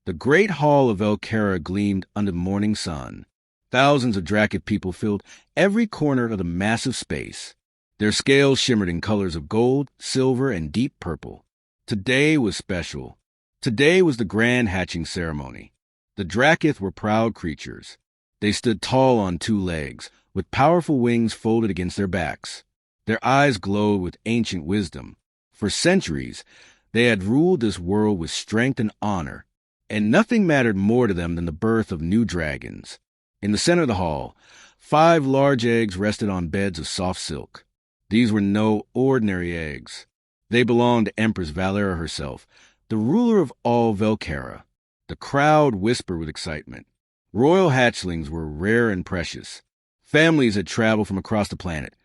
The great hall of Velcara gleamed under the morning sun. Thousands of Drakic people filled every corner of the massive space. Their scales shimmered in colors of gold, silver, and deep purple. Today was special. Today was the grand hatching ceremony. The Drakith were proud creatures. They stood tall on two legs, with powerful wings folded against their backs. Their eyes glowed with ancient wisdom. For centuries, they had ruled this world with strength and honor, and nothing mattered more to them than the birth of new dragons. In the center of the hall, 5 large eggs rested on beds of soft silk. These were no ordinary eggs. They belonged to Empress Valera herself, the ruler of all Velcara. The crowd whispered with excitement. Royal hatchlings were rare and precious. Families had traveled from across the planet,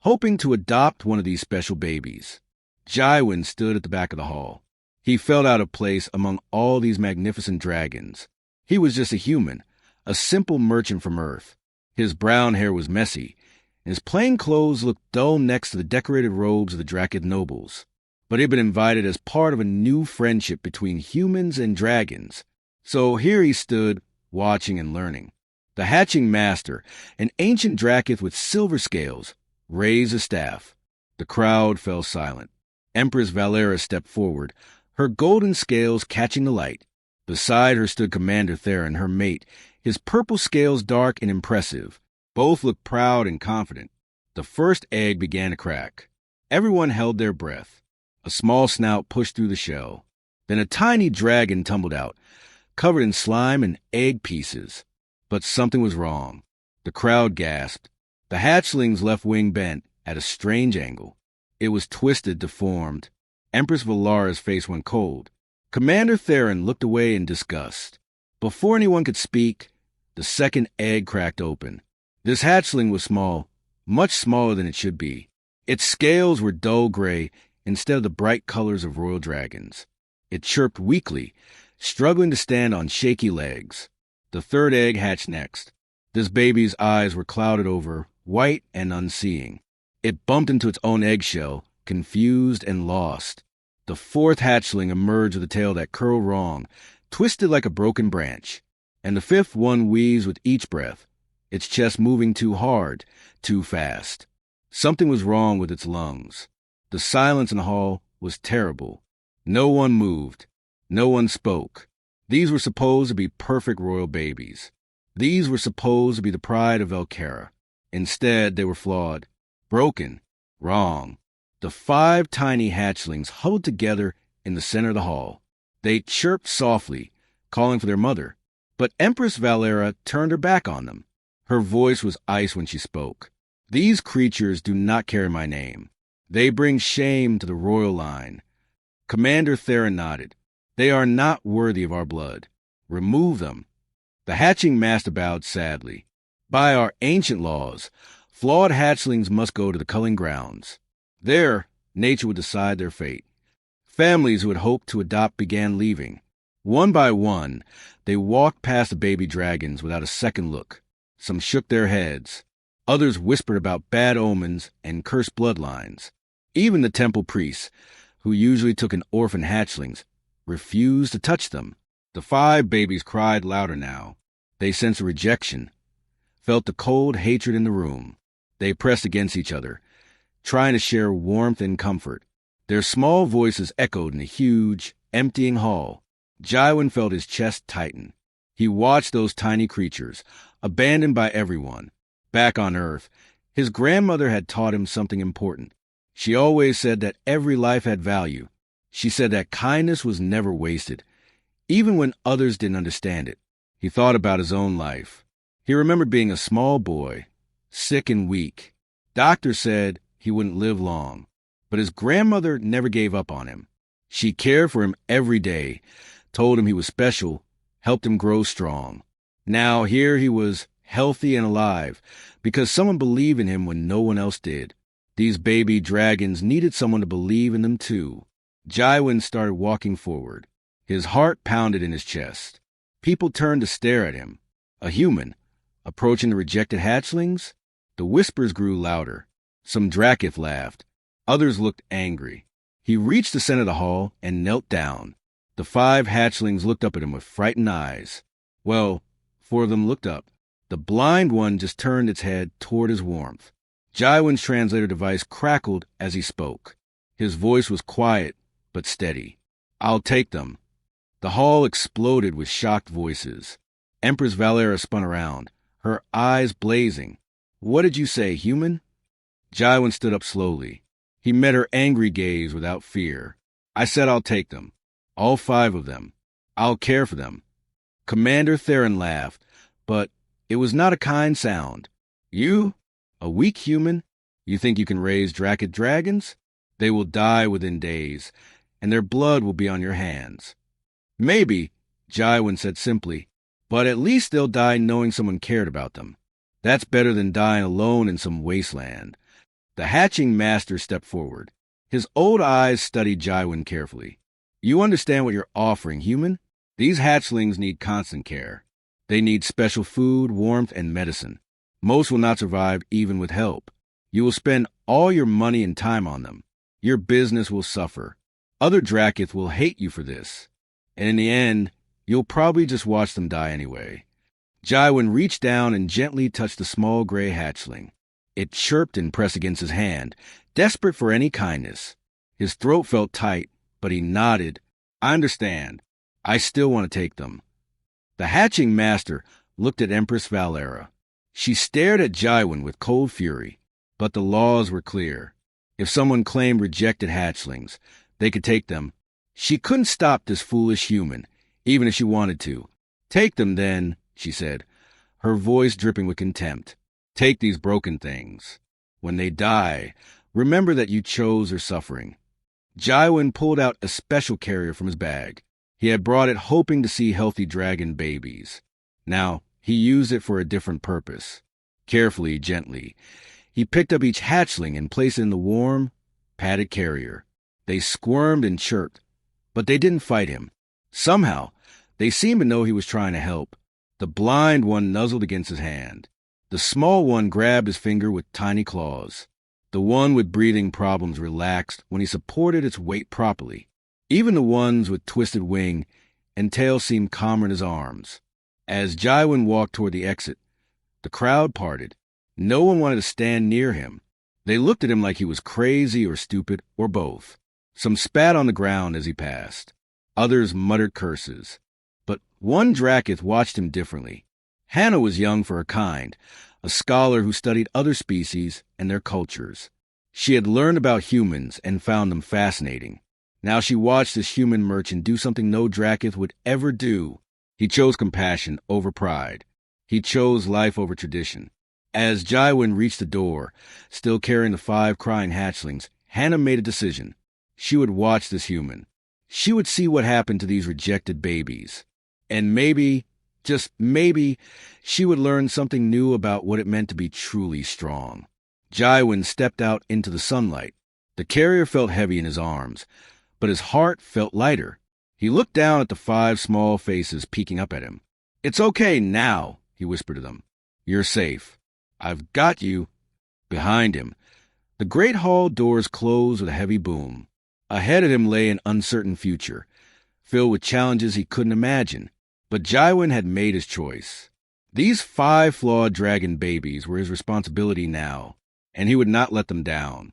hoping to adopt one of these special babies. Jaiwin stood at the back of the hall. He felt out of place among all these magnificent dragons. He was just a human, a simple merchant from Earth. His brown hair was messy, and his plain clothes looked dull next to the decorated robes of the Drakic nobles. But he had been invited as part of a new friendship between humans and dragons. So here he stood, watching and learning. The hatching master, an ancient Drakith with silver scales, raised a staff. The crowd fell silent. Empress Valera stepped forward, her golden scales catching the light. Beside her stood Commander Theron, her mate, his purple scales dark and impressive. Both looked proud and confident. The first egg began to crack. Everyone held their breath. A small snout pushed through the shell. Then a tiny dragon tumbled out, covered in slime and egg pieces. But something was wrong. The crowd gasped. The hatchling's left wing bent at a strange angle. It was twisted, deformed. Empress Valara's face went cold. Commander Theron looked away in disgust. Before anyone could speak, the second egg cracked open. This hatchling was small, much smaller than it should be. Its scales were dull gray instead of the bright colors of royal dragons. It chirped weakly, struggling to stand on shaky legs. The third egg hatched next. This baby's eyes were clouded over, white and unseeing. It bumped into its own eggshell, confused and lost. The fourth hatchling emerged with a tail that curled wrong, twisted like a broken branch. And the fifth one wheezed with each breath, its chest moving too hard, too fast. Something was wrong with its lungs. The silence in the hall was terrible. No one moved. No one spoke. These were supposed to be perfect royal babies. These were supposed to be the pride of Velcara. Instead, they were flawed, broken, wrong. The 5 tiny hatchlings huddled together in the center of the hall. They chirped softly, calling for their mother. But Empress Valera turned her back on them. Her voice was ice when she spoke. These creatures do not carry my name. They bring shame to the royal line. Commander Theron nodded. They are not worthy of our blood. Remove them. The hatching master bowed sadly. By our ancient laws, flawed hatchlings must go to the culling grounds. There, nature would decide their fate. Families who had hoped to adopt began leaving. One by one, they walked past the baby dragons without a second look. Some shook their heads. Others whispered about bad omens and cursed bloodlines. Even the temple priests, who usually took in orphan hatchlings, refused to touch them. The 5 babies cried louder now. They sensed rejection, felt the cold hatred in the room. They pressed against each other, trying to share warmth and comfort. Their small voices echoed in the huge, emptying hall. Jaiwin felt his chest tighten. He watched those tiny creatures, abandoned by everyone. Back on Earth, his grandmother had taught him something important. She always said that every life had value. She said that kindness was never wasted, even when others didn't understand it. He thought about his own life. He remembered being a small boy, sick and weak. Doctors said he wouldn't live long, but his grandmother never gave up on him. She cared for him every day, told him he was special, helped him grow strong. Now here he was, healthy and alive, because someone believed in him when no one else did. These baby dragons needed someone to believe in them too. Jaiwin started walking forward. His heart pounded in his chest. People turned to stare at him. A human, approaching the rejected hatchlings? The whispers grew louder. Some Drakith laughed. Others looked angry. He reached the center of the hall and knelt down. The 5 hatchlings looked up at him with frightened eyes. Well, 4 of them looked up. The blind one just turned its head toward his warmth. Jaiwin's translator device crackled as he spoke. His voice was quiet but steady. I'll take them. The hall exploded with shocked voices. Empress Valera spun around, her eyes blazing. What did you say, human? Jaiwin stood up slowly. He met her angry gaze without fear. I said I'll take them. All 5 of them. I'll care for them. Commander Theron laughed, but it was not a kind sound. You? A weak human? You think you can raise Drakid dragons? They will die within days, and their blood will be on your hands. Maybe, Jaiwin said simply, but at least they'll die knowing someone cared about them. That's better than dying alone in some wasteland. The hatching master stepped forward. His old eyes studied Jaiwin carefully. You understand what you're offering, human? These hatchlings need constant care. They need special food, warmth, and medicine. Most will not survive even with help. You will spend all your money and time on them. Your business will suffer. Other Drakith will hate you for this. And in the end, you'll probably just watch them die anyway. Jaiwin reached down and gently touched the small gray hatchling. It chirped and pressed against his hand, desperate for any kindness. His throat felt tight, but he nodded. I understand. I still want to take them. The hatching master looked at Empress Valera. She stared at Jaiwin with cold fury, but the laws were clear. If someone claimed rejected hatchlings, they could take them. She couldn't stop this foolish human, even if she wanted to. Take them, then, she said, her voice dripping with contempt. Take these broken things. When they die, remember that you chose their suffering. Jaiwin pulled out a special carrier from his bag. He had brought it hoping to see healthy dragon babies. Now, he used it for a different purpose. Carefully, gently, he picked up each hatchling and placed it in the warm, padded carrier. They squirmed and chirped, but they didn't fight him. Somehow, they seemed to know he was trying to help. The blind one nuzzled against his hand. The small one grabbed his finger with tiny claws. The one with breathing problems relaxed when he supported its weight properly. Even the ones with twisted wing and tail seemed calmer in his arms. As Jaiwin walked toward the exit, the crowd parted. No one wanted to stand near him. They looked at him like he was crazy or stupid or both. Some spat on the ground as he passed. Others muttered curses. But one Drakith watched him differently. Hannah was young for her kind, a scholar who studied other species and their cultures. She had learned about humans and found them fascinating. Now she watched this human merchant do something no Drakith would ever do. He chose compassion over pride. He chose life over tradition. As Jaiwin reached the door, still carrying the 5 crying hatchlings, Hannah made a decision. She would watch this human. She would see what happened to these rejected babies. And maybe, just maybe, she would learn something new about what it meant to be truly strong. Jaiwin stepped out into the sunlight. The carrier felt heavy in his arms, but his heart felt lighter. He looked down at the 5 small faces peeking up at him. It's okay now, he whispered to them. You're safe. I've got you. Behind him, the great hall doors closed with a heavy boom. Ahead of him lay an uncertain future, filled with challenges he couldn't imagine. But Jaiwin had made his choice. These 5 flawed dragon babies were his responsibility now, and he would not let them down.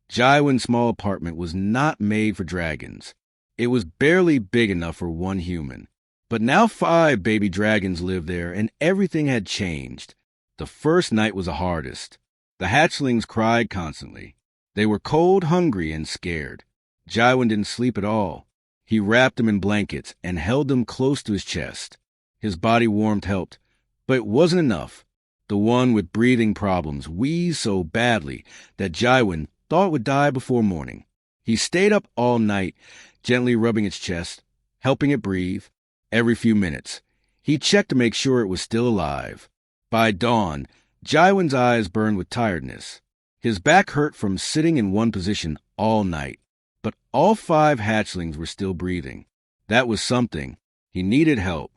Jaiwin's small apartment was not made for dragons. It was barely big enough for one human. But now 5 baby dragons lived there, and everything had changed. The first night was the hardest. The hatchlings cried constantly. They were cold, hungry, and scared. Jaiwin didn't sleep at all. He wrapped them in blankets and held them close to his chest. His body warmth helped, but it wasn't enough. The one with breathing problems wheezed so badly that Jaiwin thought it would die before morning. He stayed up all night, gently rubbing its chest, helping it breathe. Every few minutes, he checked to make sure it was still alive. By dawn, Jaiwin's eyes burned with tiredness. His back hurt from sitting in one position all night. But all 5 hatchlings were still breathing. That was something. He needed help.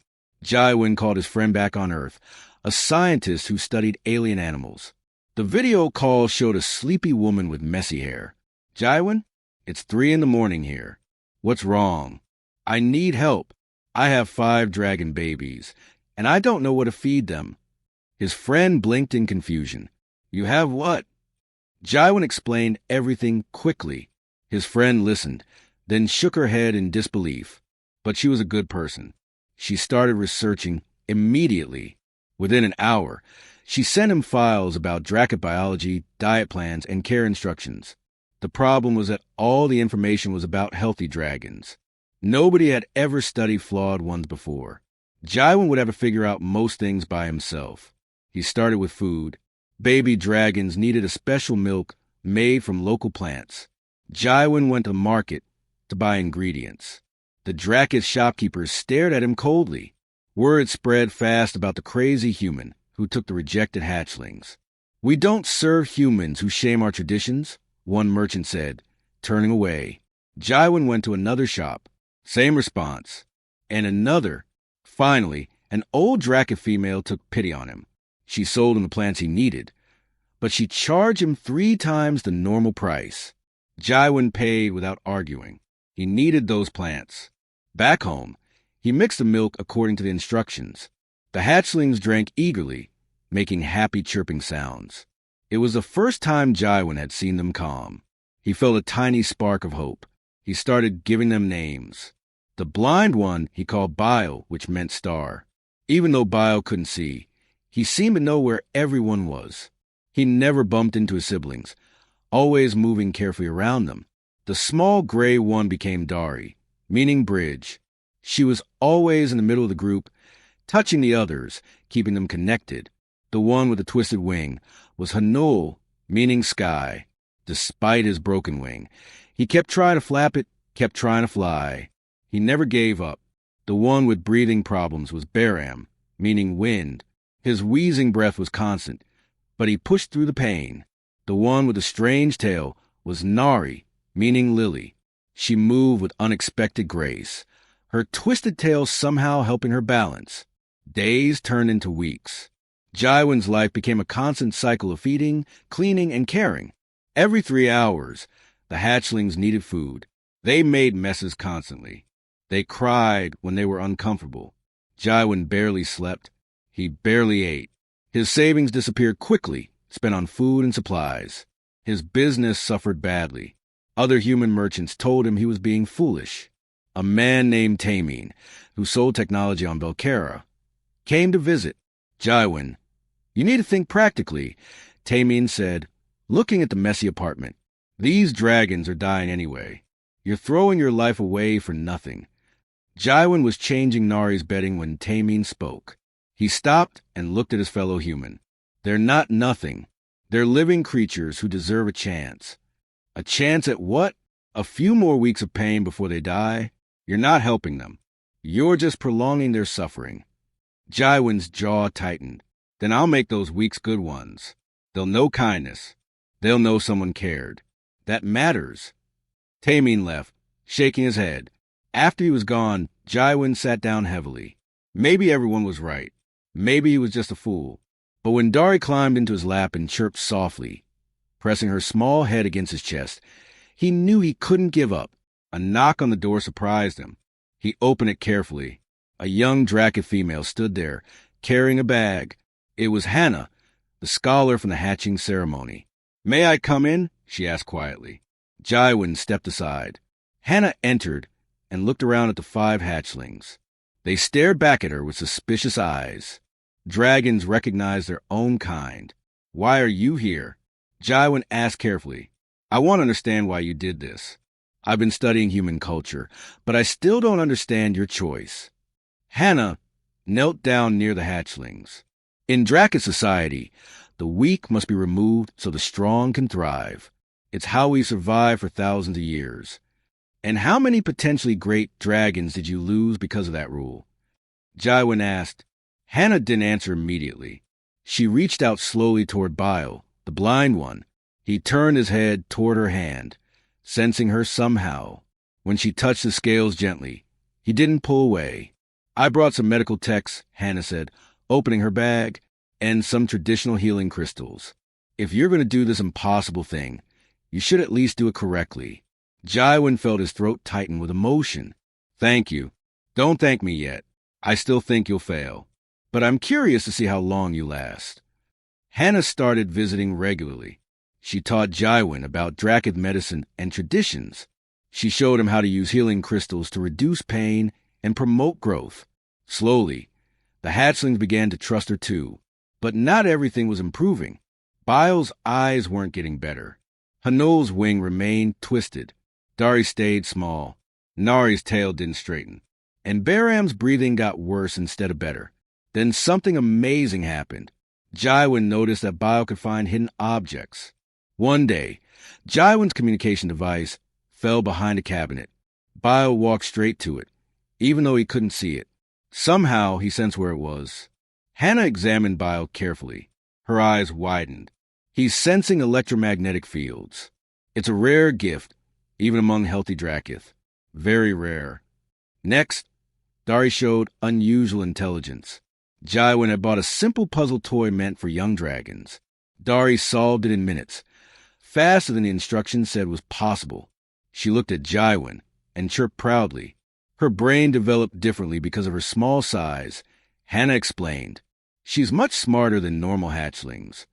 Jaiwin called his friend back on Earth, a scientist who studied alien animals. The video call showed a sleepy woman with messy hair. Jaiwin, it's 3 a.m. here. What's wrong? I need help. I have 5 dragon babies, and I don't know what to feed them. His friend blinked in confusion. You have what? Jaiwan explained everything quickly. His friend listened, then shook her head in disbelief. But she was a good person. She started researching immediately. Within an hour, she sent him files about dracket biology, diet plans, and care instructions. The problem was that all the information was about healthy dragons. Nobody had ever studied flawed ones before. Jaiwan would have to figure out most things by himself. He started with food. Baby dragons needed a special milk made from local plants. Jaiwan went to the market to buy ingredients. The Drakith shopkeepers stared at him coldly. Word spread fast about the crazy human who took the rejected hatchlings. We don't serve humans who shame our traditions, one merchant said, turning away. Jaiwan went to another shop. Same response. And another. Finally, an old Drakith female took pity on him. She sold him the plants he needed, but she charged him 3 times the normal price. Jaiwan paid without arguing. He needed those plants. Back home, he mixed the milk according to the instructions. The hatchlings drank eagerly, making happy chirping sounds. It was the first time Jaiwan had seen them calm. He felt a tiny spark of hope. He started giving them names. The blind one he called Bile, which meant star. Even though Bile couldn't see, he seemed to know where everyone was. He never bumped into his siblings, always moving carefully around them. The small gray one became Dari, meaning bridge. She was always in the middle of the group, touching the others, keeping them connected. The one with the twisted wing was Hanul, meaning sky. Despite his broken wing, he kept trying to flap it, kept trying to fly. He never gave up. The one with breathing problems was Baram, meaning wind. His wheezing breath was constant, but he pushed through the pain. The one with the strange tail was Nari, meaning lily. She moved with unexpected grace, her twisted tail somehow helping her balance. Days turned into weeks. Jaiwan's life became a constant cycle of feeding, cleaning, and caring. Every 3 hours, the hatchlings needed food. They made messes constantly. They cried when they were uncomfortable. Jaiwan barely slept. He barely ate. His savings disappeared quickly, spent on food and supplies. His business suffered badly. Other human merchants told him he was being foolish. A man named Tamine, who sold technology on Belkera, came to visit. Jaiwan, you need to think practically, Tamine said, looking at the messy apartment. These dragons are dying anyway. You're throwing your life away for nothing. Jaiwan was changing Nari's bedding when Tamine spoke. He stopped and looked at his fellow human. They're not nothing. They're living creatures who deserve a chance. A chance at what? A few more weeks of pain before they die? You're not helping them. You're just prolonging their suffering. Jaiwan's jaw tightened. Then I'll make those weeks good ones. They'll know kindness. They'll know someone cared. That matters. Tamine left, shaking his head. After he was gone, Jaiwan sat down heavily. Maybe everyone was right. Maybe he was just a fool. But when Dari climbed into his lap and chirped softly, pressing her small head against his chest, he knew he couldn't give up. A knock on the door surprised him. He opened it carefully. A young Drakith female stood there, carrying a bag. It was Hannah, the scholar from the hatching ceremony. "May I come in?" she asked quietly. Jaiwan stepped aside. Hannah entered and looked around at the 5 hatchlings. They stared back at her with suspicious eyes. Dragons recognize their own kind. "Why are you here?" Jaiwan asked carefully. "I want to understand why you did this. I've been studying human culture, but I still don't understand your choice." Hannah knelt down near the hatchlings. In Drakith society, the weak must be removed so the strong can thrive. It's how we survived for thousands of years. And how many potentially great dragons did you lose because of that rule? Jaiwan asked. Hannah didn't answer immediately. She reached out slowly toward Bile, the blind one. He turned his head toward her hand, sensing her somehow. When she touched the scales gently, he didn't pull away. "I brought some medical texts," Hannah said, opening her bag, "and some traditional healing crystals. If you're going to do this impossible thing, you should at least do it correctly." Jaiwan felt his throat tighten with emotion. Thank you. Don't thank me yet. I still think you'll fail. But I'm curious to see how long you last. Hannah started visiting regularly. She taught Jywin about Drakith medicine and traditions. She showed him how to use healing crystals to reduce pain and promote growth. Slowly, the hatchlings began to trust her too. But not everything was improving. Bile's eyes weren't getting better. Hanul's wing remained twisted. Dari stayed small. Nari's tail didn't straighten. And Baram's breathing got worse instead of better. Then something amazing happened. Jywin noticed that Bile could find hidden objects. One day, Jywin's communication device fell behind a cabinet. Bile walked straight to it, even though he couldn't see it. Somehow, he sensed where it was. Hannah examined Bile carefully. Her eyes widened. He's sensing electromagnetic fields. It's a rare gift, even among healthy Drakith. Very rare. Next, Dari showed unusual intelligence. Jywin had bought a simple puzzle toy meant for young dragons. Dari solved it in minutes, faster than the instructions said was possible. She looked at Jywin and chirped proudly. Her brain developed differently because of her small size. Hannah explained. She's much smarter than normal hatchlings.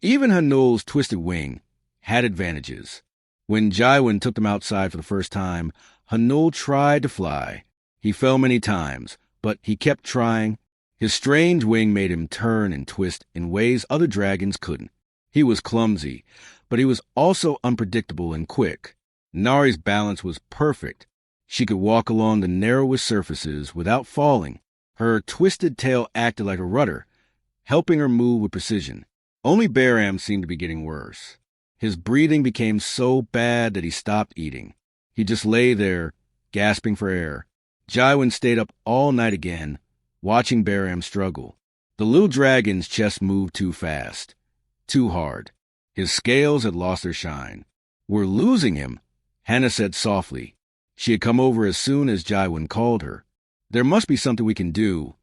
Even Hanul's twisted wing had advantages. When Jywin took them outside for the first time, Hanul tried to fly. He fell many times, but he kept trying. His strange wing made him turn and twist in ways other dragons couldn't. He was clumsy, but he was also unpredictable and quick. Nari's balance was perfect. She could walk along the narrowest surfaces without falling. Her twisted tail acted like a rudder, helping her move with precision. Only Baram seemed to be getting worse. His breathing became so bad that he stopped eating. He just lay there, gasping for air. Jywin stayed up all night again, watching Baram struggle. The little dragon's chest moved too fast, too hard. His scales had lost their shine. "We're losing him," Hannah said softly. She had come over as soon as Jywin called her. "There must be something we can do,"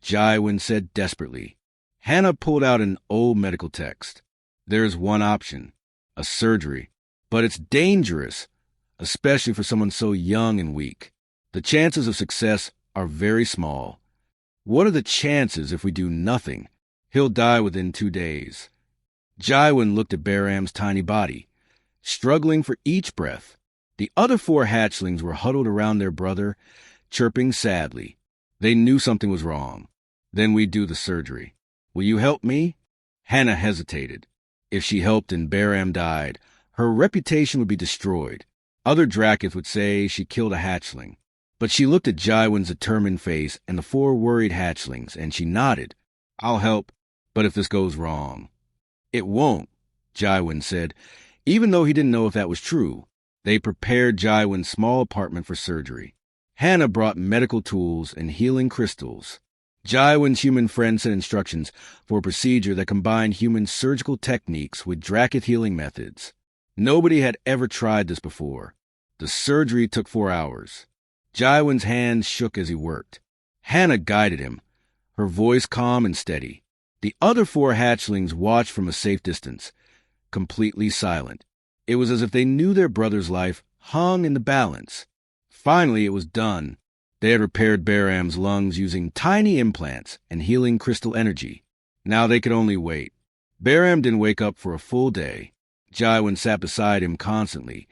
Jywin said desperately. Hannah pulled out an old medical text. "There's one option, a surgery, but it's dangerous, especially for someone so young and weak. The chances of success are very small. What are the chances if we do nothing? He'll die within 2 days." Jywin looked at Baram's tiny body, struggling for each breath. The other 4 hatchlings were huddled around their brother, chirping sadly. They knew something was wrong. "Then we do the surgery. Will you help me?" Hannah hesitated. If she helped and Baram died, her reputation would be destroyed. Other Drakith would say she killed a hatchling. But she looked at Jywin's determined face and the 4 worried hatchlings, and she nodded. "I'll help, but if this goes wrong." "It won't," Jywin said, even though he didn't know if that was true. They prepared Jywin's small apartment for surgery. Hannah brought medical tools and healing crystals. Jywin's human friend sent instructions for a procedure that combined human surgical techniques with Drakith healing methods. Nobody had ever tried this before. The surgery took 4 hours. Jywin's hands shook as he worked. Hannah guided him, her voice calm and steady. The other 4 hatchlings watched from a safe distance, completely silent. It was as if they knew their brother's life hung in the balance. Finally, it was done. They had repaired Baram's lungs using tiny implants and healing crystal energy. Now they could only wait. Baram didn't wake up for a full day. Jywin sat beside him constantly,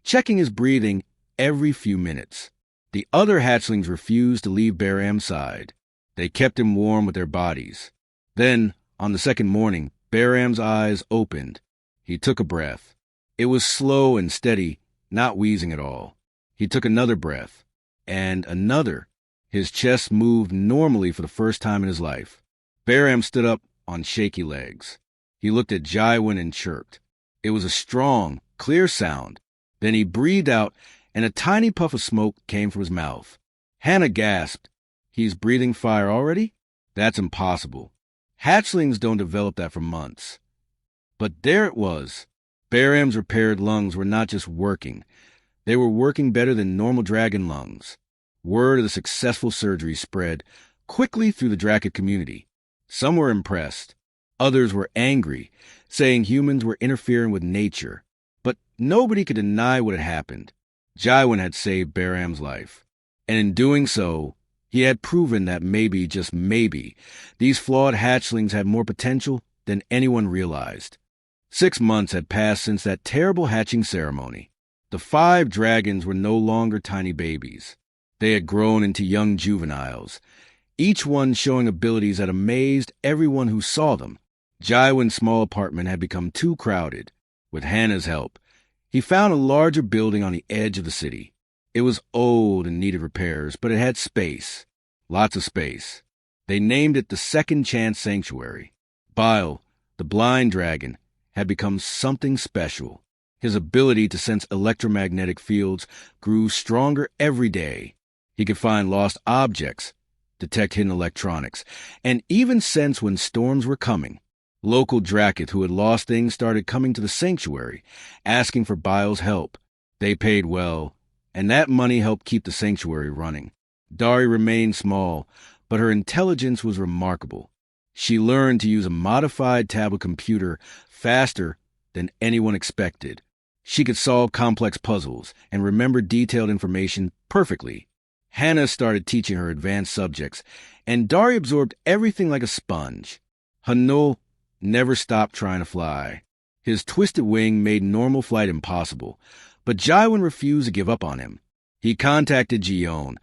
checking his breathing every few minutes. The other hatchlings refused to leave Baram's side. They kept him warm with their bodies. Then, on the second morning, Baram's eyes opened. He took a breath. It was slow and steady, not wheezing at all. He took another breath, and another. His chest moved normally for the first time in his life. Baram stood up on shaky legs. He looked at Jywin and chirped. It was a strong, clear sound. Then he breathed out, and a tiny puff of smoke came from his mouth. Hannah gasped. "He's breathing fire already? That's impossible. Hatchlings don't develop that for months." But there it was. Baram's repaired lungs were not just working. They were working better than normal dragon lungs. Word of the successful surgery spread quickly through the Drakith community. Some were impressed. Others were angry, saying humans were interfering with nature. But nobody could deny what had happened. Jywin had saved Baram's life. And in doing so, he had proven that maybe, just maybe, these flawed hatchlings had more potential than anyone realized. 6 months had passed since that terrible hatching ceremony. The 5 dragons were no longer tiny babies. They had grown into young juveniles, each one showing abilities that amazed everyone who saw them. Jaiwin's small apartment had become too crowded. With Hannah's help, he found a larger building on the edge of the city. It was old and needed repairs, but it had space. Lots of space. They named it the Second Chance Sanctuary. Bile, the blind dragon, had become something special. His ability to sense electromagnetic fields grew stronger every day. He could find lost objects, detect hidden electronics, and even sense when storms were coming. Local Drakith who had lost things started coming to the sanctuary, asking for Bile's help. They paid well, and that money helped keep the sanctuary running. Dari remained small, but her intelligence was remarkable. She learned to use a modified tablet computer faster than anyone expected. She could solve complex puzzles and remember detailed information perfectly. Hannah started teaching her advanced subjects, and Dari absorbed everything like a sponge. Hanul never stopped trying to fly. His twisted wing made normal flight impossible, but Jaiwin refused to give up on him. He contacted Gion,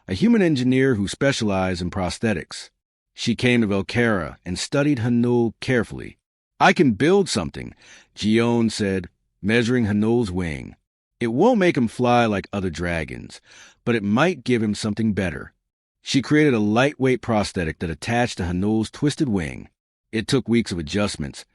a human engineer who specialized in prosthetics. She came to Velkara and studied Hanul carefully. "I can build something," Gion said, measuring Hanul's wing. "It won't make him fly like other dragons, but it might give him something better." She created a lightweight prosthetic that attached to Hanul's twisted wing. It took weeks of adjustments,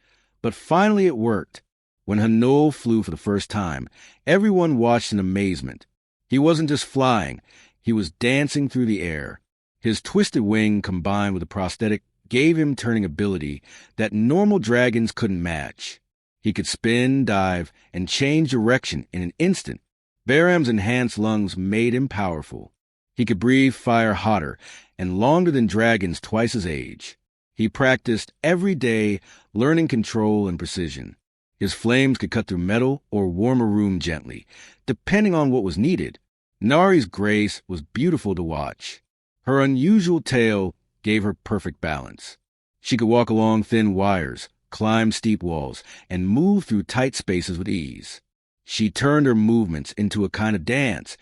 but finally it worked. When Hanul flew for the first time, everyone watched in amazement. He wasn't just flying, he was dancing through the air. His twisted wing combined with the prosthetic gave him turning ability that normal dragons couldn't match. He could spin, dive, and change direction in an instant. Baram's enhanced lungs made him powerful. He could breathe fire hotter and longer than dragons twice his age. He practiced every day, learning control and precision. His flames could cut through metal or warm a room gently, depending on what was needed. Nari's grace was beautiful to watch. Her unusual tail gave her perfect balance. She could walk along thin wires, climb steep walls, and move through tight spaces with ease. She turned her movements into a kind of dance,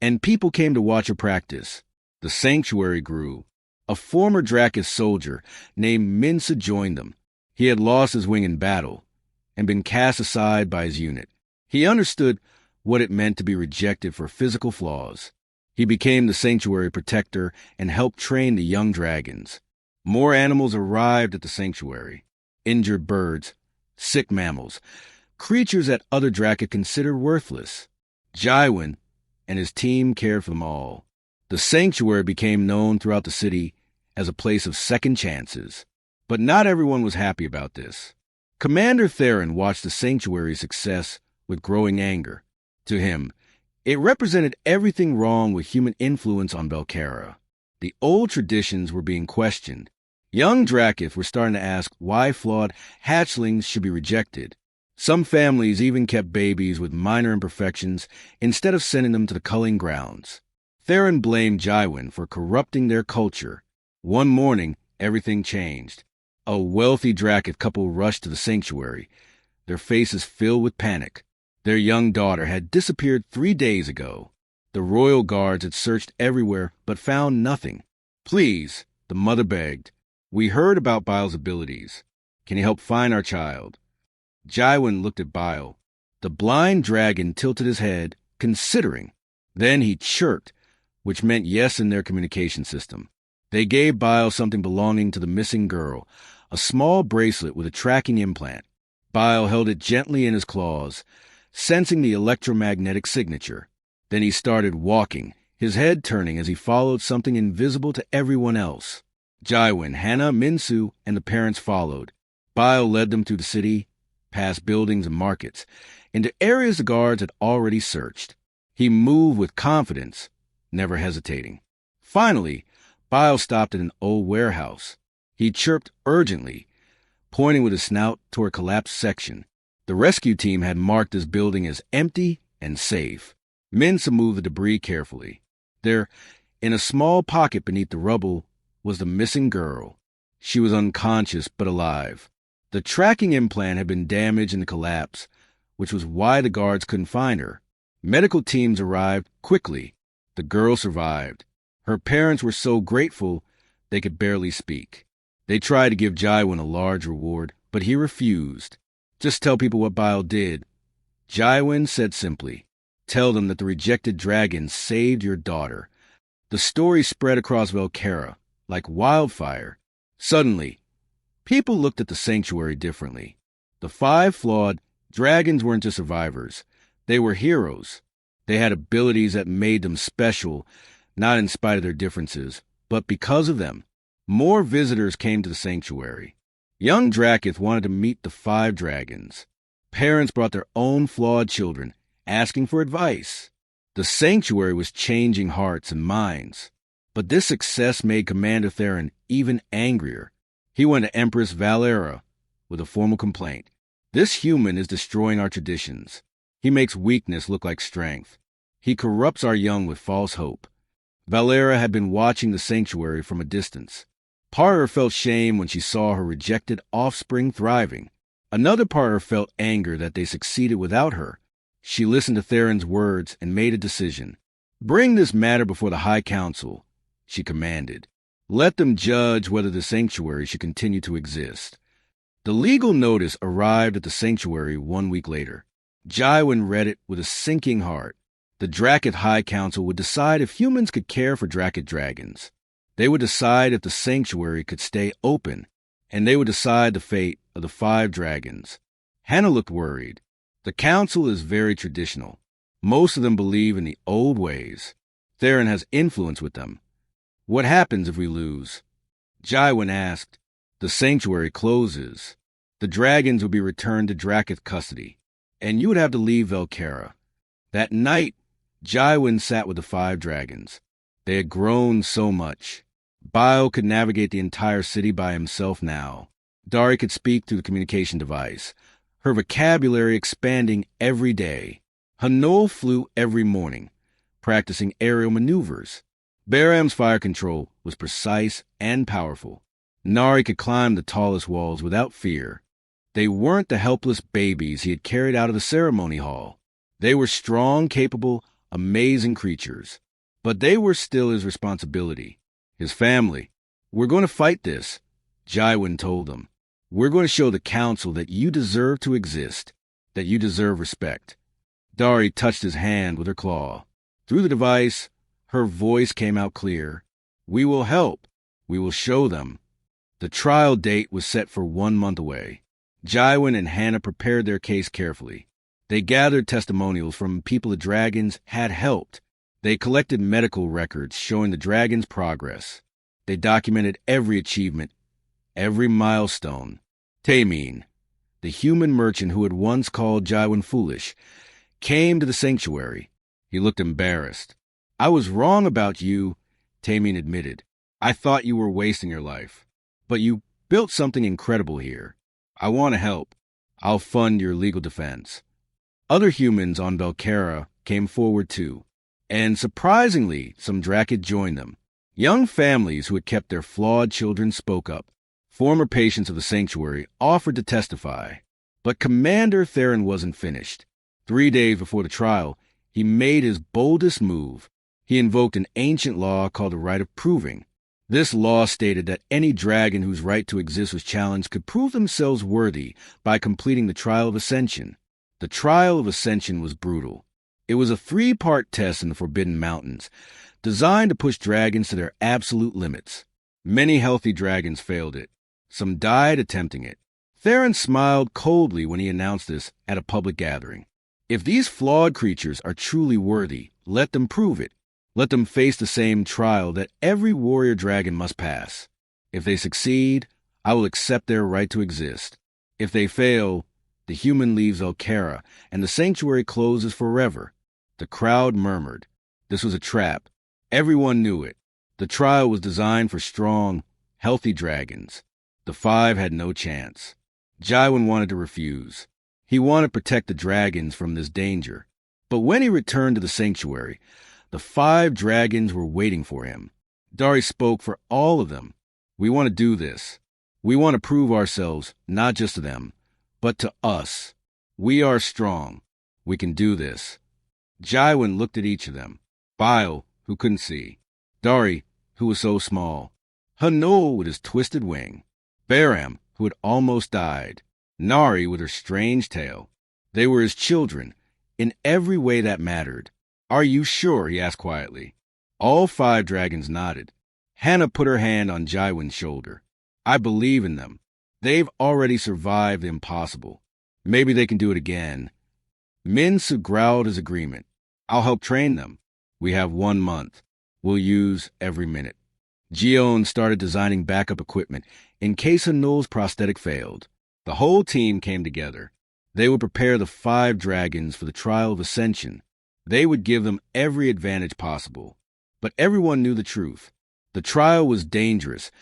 and people came to watch her practice. The sanctuary grew. A former Drakith soldier named Minsa joined them. He had lost his wing in battle and been cast aside by his unit. He understood what it meant to be rejected for physical flaws. He became the sanctuary protector and helped train the young dragons. More animals arrived at the sanctuary. Injured birds, sick mammals, creatures that other Drakith considered worthless. Jaiwin and his team cared for them all. The sanctuary became known throughout the city as a place of second chances. But not everyone was happy about this. Commander Theron watched the sanctuary's success with growing anger. To him, it represented everything wrong with human influence on Velkara. The old traditions were being questioned. Young Drakith were starting to ask why flawed hatchlings should be rejected. Some families even kept babies with minor imperfections instead of sending them to the culling grounds. Theron blamed Jaiwin for corrupting their culture. One morning, everything changed. A wealthy Drakith couple rushed to the sanctuary, their faces filled with panic. Their young daughter had disappeared 3 days ago. The royal guards had searched everywhere but found nothing. "Please," the mother begged. "We heard about Bile's abilities. Can you help find our child?" Jaiwin looked at Bile. The blind dragon tilted his head, considering. Then he chirped, which meant yes in their communication system. They gave Bile something belonging to the missing girl, a small bracelet with a tracking implant. Bile held it gently in his claws, sensing the electromagnetic signature. Then he started walking, his head turning as he followed something invisible to everyone else. Jaiwin, Hannah, Minsu, and the parents followed. Bile led them through the city, past buildings and markets, into areas the guards had already searched. He moved with confidence, never hesitating. Finally, Bile stopped at an old warehouse. He chirped urgently, pointing with his snout toward a collapsed section. The rescue team had marked this building as empty and safe. Minsa moved the debris carefully. There, in a small pocket beneath the rubble, was the missing girl. She was unconscious but alive. The tracking implant had been damaged in the collapse, which was why the guards couldn't find her. Medical teams arrived quickly. The girl survived. Her parents were so grateful they could barely speak. They tried to give Jaiwin a large reward, but he refused. Just tell people what Bile did. Jaiwin said simply, tell them that the rejected dragon saved your daughter. The story spread across Velkera like wildfire. Suddenly, people looked at the sanctuary differently. The 5 flawed dragons weren't just survivors. They were heroes. They had abilities that made them special, not in spite of their differences, but because of them. More visitors came to the sanctuary. Young Drakith wanted to meet the 5 dragons. Parents brought their own flawed children, asking for advice. The sanctuary was changing hearts and minds. But this success made Commander Theron even angrier. He went to Empress Valera with a formal complaint. This human is destroying our traditions. He makes weakness look like strength. He corrupts our young with false hope. Valera had been watching the sanctuary from a distance. Part of her felt shame when she saw her rejected offspring thriving. Another part of her felt anger that they succeeded without her. She listened to Theron's words and made a decision. Bring this matter before the High Council, she commanded. Let them judge whether the sanctuary should continue to exist. The legal notice arrived at the sanctuary 1 week later. Jaiwin read it with a sinking heart. The Drakith High Council would decide if humans could care for Drakith dragons. They would decide if the sanctuary could stay open, and they would decide the fate of the 5 dragons. Hannah looked worried. The council is very traditional. Most of them believe in the old ways. Theron has influence with them. What happens if we lose? Jaiwin asked. The sanctuary closes. The dragons would be returned to Drakith custody, and you would have to leave Velkera. That night, Jaiwin sat with the 5 dragons. They had grown so much. Bile could navigate the entire city by himself now. Dari could speak through the communication device, her vocabulary expanding every day. Hanol flew every morning, practicing aerial maneuvers. Baram's fire control was precise and powerful. Nari could climb the tallest walls without fear. They weren't the helpless babies he had carried out of the ceremony hall. They were strong, capable, amazing creatures. But they were still his responsibility. His family. We're going to fight this, Jaiwin told them. We're going to show the council that you deserve to exist, that you deserve respect. Dari touched his hand with her claw. Through the device, her voice came out clear. We will help. We will show them. The trial date was set for 1 month away. Jaiwin and Hannah prepared their case carefully. They gathered testimonials from people the dragons had helped. They collected medical records showing the dragon's progress. They documented every achievement, every milestone. Tameen, the human merchant who had once called Jaiwin foolish, came to the sanctuary. He looked embarrassed. I was wrong about you, Tameen admitted. I thought you were wasting your life. But you built something incredible here. I want to help. I'll fund your legal defense. Other humans on Velkera came forward too. And surprisingly, some Drakith joined them. Young families who had kept their flawed children spoke up. Former patients of the sanctuary offered to testify. But Commander Theron wasn't finished. 3 days before the trial, he made his boldest move. He invoked an ancient law called the Right of Proving. This law stated that any dragon whose right to exist was challenged could prove themselves worthy by completing the Trial of Ascension. The Trial of Ascension was brutal. It was a 3-part test in the Forbidden Mountains, designed to push dragons to their absolute limits. Many healthy dragons failed it. Some died attempting it. Theron smiled coldly when he announced this at a public gathering. If these flawed creatures are truly worthy, let them prove it. Let them face the same trial that every warrior dragon must pass. If they succeed, I will accept their right to exist. If they fail, the human leaves Velkera, and the sanctuary closes forever. The crowd murmured. This was a trap. Everyone knew it. The trial was designed for strong, healthy dragons. The 5 had no chance. Jaiwin wanted to refuse. He wanted to protect the dragons from this danger. But when he returned to the sanctuary, The 5 dragons were waiting for him. Dari spoke for all of them. We want to do this. We want to prove ourselves, not just to them, but to us. We are strong. We can do this. Jaiwin looked at each of them. Bile, who couldn't see. Dari, who was so small. Hanul with his twisted wing. Baram, who had almost died. Nari with her strange tail. They were his children, in every way that mattered. Are you sure? He asked quietly. All 5 dragons nodded. Hannah put her hand on Jaiwin's shoulder. I believe in them. They've already survived the impossible. Maybe they can do it again. Minsu growled his agreement. I'll help train them. We have 1 month. We'll use every minute. Gion started designing backup equipment in case Hanul's prosthetic failed. The whole team came together. They would prepare the 5 dragons for the trial of ascension. They would give them every advantage possible. But everyone knew the truth. The trial was dangerous,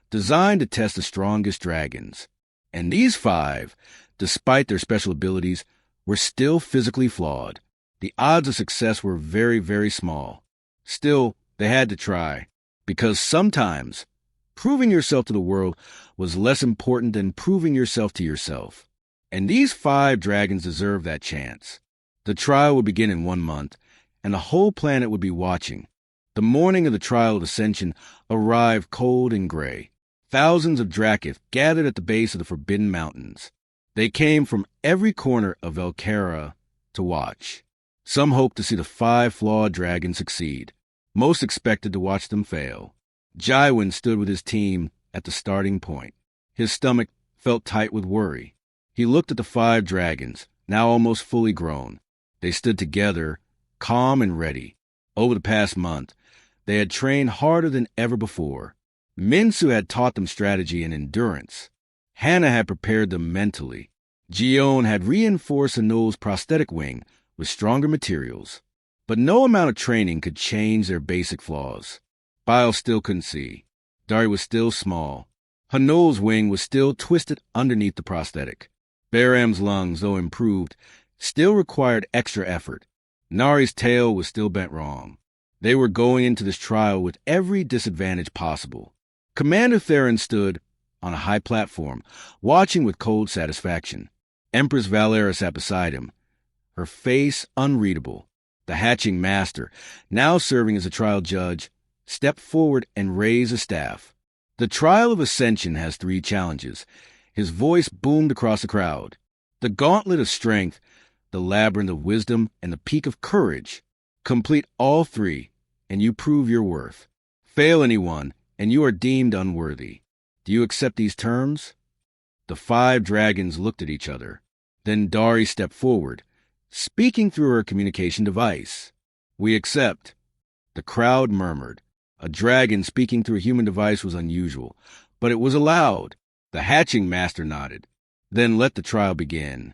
designed to test the strongest dragons. And these 5, despite their special abilities, were still physically flawed. The odds of success were very, very small. Still, they had to try, because sometimes proving yourself to the world was less important than proving yourself to yourself. And these 5 dragons deserved that chance. The trial would begin in 1 month, and the whole planet would be watching. The morning of the trial of ascension arrived cold and gray. Thousands of Drakith gathered at the base of the Forbidden Mountains. They came from every corner of Velkara to watch. Some hoped to see the 5 flawed dragons succeed. Most expected to watch them fail. Jaiwin stood with his team at the starting point. His stomach felt tight with worry. He looked at the 5 dragons, now almost fully grown. They stood together, calm and ready. Over the past month, they had trained harder than ever before. Minsu had taught them strategy and endurance. Hannah had prepared them mentally. Gion had reinforced Hanul's prosthetic wing with stronger materials. But no amount of training could change their basic flaws. Bile still couldn't see. Dari was still small. Hanul's wing was still twisted underneath the prosthetic. Baram's lungs, though improved, still required extra effort. Nari's tail was still bent wrong. They were going into this trial with every disadvantage possible. Commander Theron stood on a high platform, watching with cold satisfaction. Empress Valera sat beside him, her face unreadable. The hatching master, now serving as a trial judge, stepped forward and raised a staff. The trial of ascension has 3 challenges. His voice boomed across the crowd. The gauntlet of strength, the labyrinth of wisdom, and the peak of courage. Complete all 3, and you prove your worth. Fail anyone, and you are deemed unworthy. Do you accept these terms? The 5 dragons looked at each other. Then Dari stepped forward, speaking through her communication device. We accept. The crowd murmured. A dragon speaking through a human device was unusual, but it was allowed. The hatching master nodded. Then let the trial begin.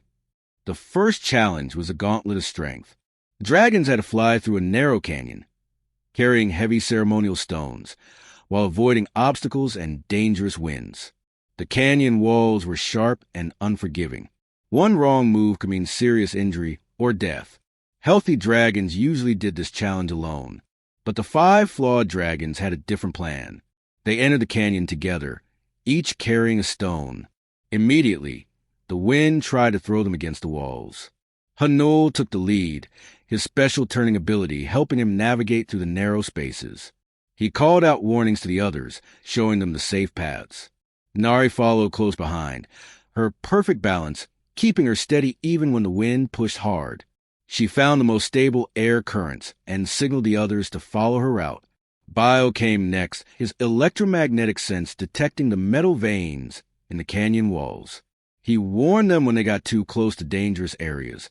The first challenge was a gauntlet of strength. Dragons had to fly through a narrow canyon, carrying heavy ceremonial stones, while avoiding obstacles and dangerous winds. The canyon walls were sharp and unforgiving. One wrong move could mean serious injury or death. Healthy dragons usually did this challenge alone, but the 5 flawed dragons had a different plan. They entered the canyon together, each carrying a stone. Immediately, the wind tried to throw them against the walls. Hanul took the lead, his special turning ability helping him navigate through the narrow spaces. He called out warnings to the others, showing them the safe paths. Nari followed close behind, her perfect balance keeping her steady even when the wind pushed hard. She found the most stable air currents and signaled the others to follow her route. Bile came next, his electromagnetic sense detecting the metal veins in the canyon walls. He warned them when they got too close to dangerous areas,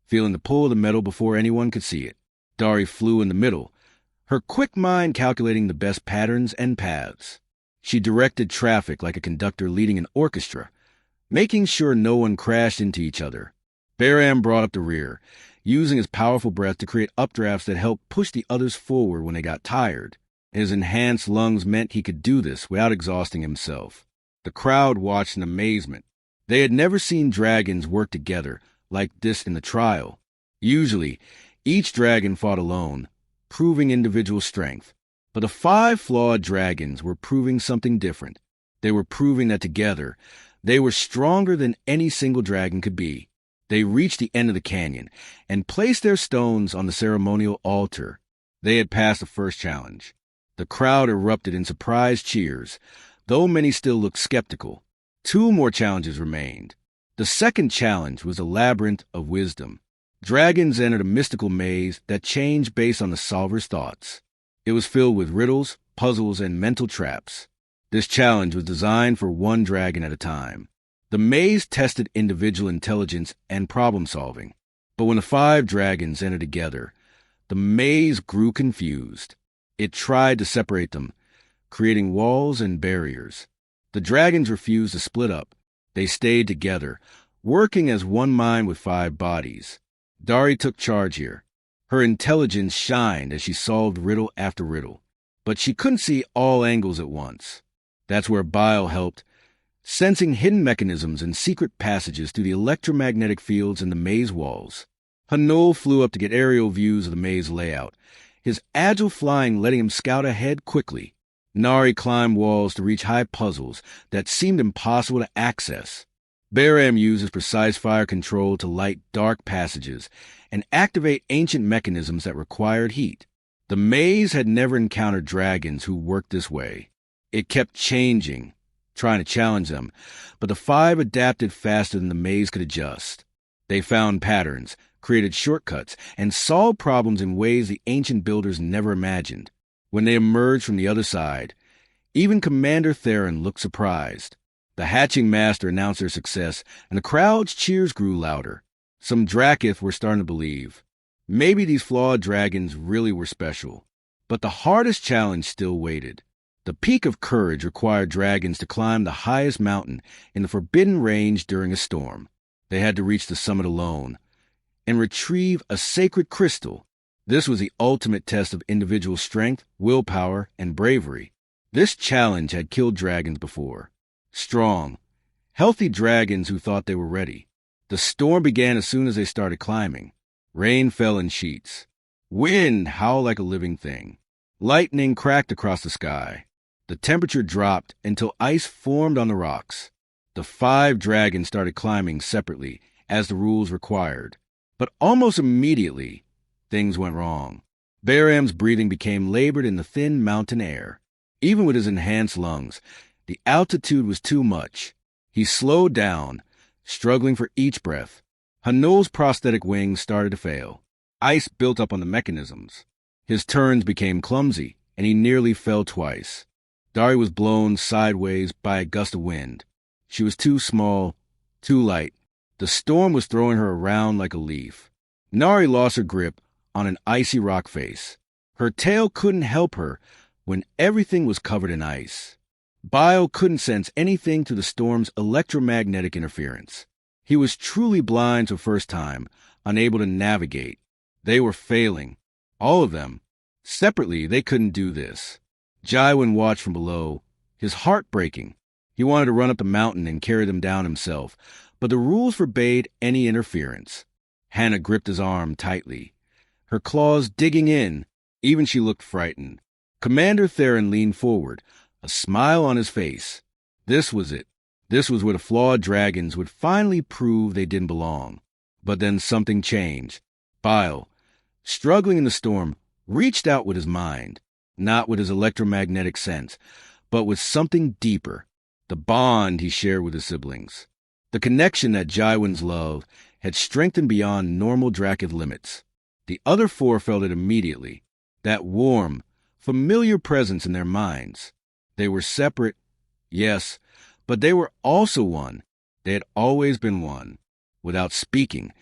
feeling the pull of the metal before anyone could see it. Dari flew in the middle, her quick mind calculating the best patterns and paths. She directed traffic like a conductor leading an orchestra, making sure no one crashed into each other. Baram brought up the rear, using his powerful breath to create updrafts that helped push the others forward when they got tired. His enhanced lungs meant he could do this without exhausting himself. The crowd watched in amazement. They had never seen dragons work together like this in the trial. Usually, each dragon fought alone, proving individual strength. But the 5 flawed dragons were proving something different. They were proving that together, they were stronger than any single dragon could be. They reached the end of the canyon and placed their stones on the ceremonial altar. They had passed the first challenge. The crowd erupted in surprised cheers, though many still looked skeptical. 2 more challenges remained. The second challenge was a labyrinth of wisdom. Dragons entered a mystical maze that changed based on the solver's thoughts. It was filled with riddles, puzzles, and mental traps. This challenge was designed for 1 dragon at a time. The maze tested individual intelligence and problem-solving. But when the 5 dragons entered together, the maze grew confused. It tried to separate them, creating walls and barriers. The dragons refused to split up. They stayed together, working as one mind with 5 bodies. Dari took charge here. Her intelligence shined as she solved riddle after riddle. But she couldn't see all angles at once. That's where Bile helped, sensing hidden mechanisms and secret passages through the electromagnetic fields in the maze walls. Hanul flew up to get aerial views of the maze layout, his agile flying letting him scout ahead quickly. Nari climbed walls to reach high puzzles that seemed impossible to access. Baram uses precise fire control to light dark passages and activate ancient mechanisms that required heat. The maze had never encountered dragons who worked this way. It kept changing, trying to challenge them, but the 5 adapted faster than the maze could adjust. They found patterns, created shortcuts, and solved problems in ways the ancient builders never imagined. When they emerged from the other side, even Commander Theron looked surprised. The hatching master announced their success, and the crowd's cheers grew louder. Some Drakith were starting to believe. Maybe these flawed dragons really were special. But the hardest challenge still waited. The peak of courage required dragons to climb the highest mountain in the Forbidden Range during a storm. They had to reach the summit alone and retrieve a sacred crystal. This was the ultimate test of individual strength, willpower, and bravery. This challenge had killed dragons before. Strong, healthy dragons who thought they were ready. The storm began as soon as they started climbing. Rain fell in sheets. Wind howled like a living thing. Lightning cracked across the sky. The temperature dropped until ice formed on the rocks. The 5 dragons started climbing separately, as the rules required. But almost immediately, things went wrong. Baram's breathing became labored in the thin mountain air. Even with his enhanced lungs, the altitude was too much. He slowed down, struggling for each breath. Hanul's prosthetic wings started to fail. Ice built up on the mechanisms. His turns became clumsy, and he nearly fell twice. Dari was blown sideways by a gust of wind. She was too small, too light. The storm was throwing her around like a leaf. Nari lost her grip on an icy rock face. Her tail couldn't help her when everything was covered in ice. Bile couldn't sense anything through the storm's electromagnetic interference. He was truly blind for the first time, unable to navigate. They were failing. All of them. Separately, they couldn't do this. Jaiwan watched from below, his heart breaking. He wanted to run up the mountain and carry them down himself, but the rules forbade any interference. Hannah gripped his arm tightly, her claws digging in. Even she looked frightened. Commander Theron leaned forward, a smile on his face. This was it. This was where the flawed dragons would finally prove they didn't belong. But then something changed. Bile, struggling in the storm, reached out with his mind, not with his electromagnetic sense, but with something deeper, the bond he shared with his siblings. The connection that Jaiwan's love had strengthened beyond normal Drakith limits. The other 4 felt it immediately, that warm, familiar presence in their minds. They were separate, yes, but they were also one. They had always been one. Without speaking,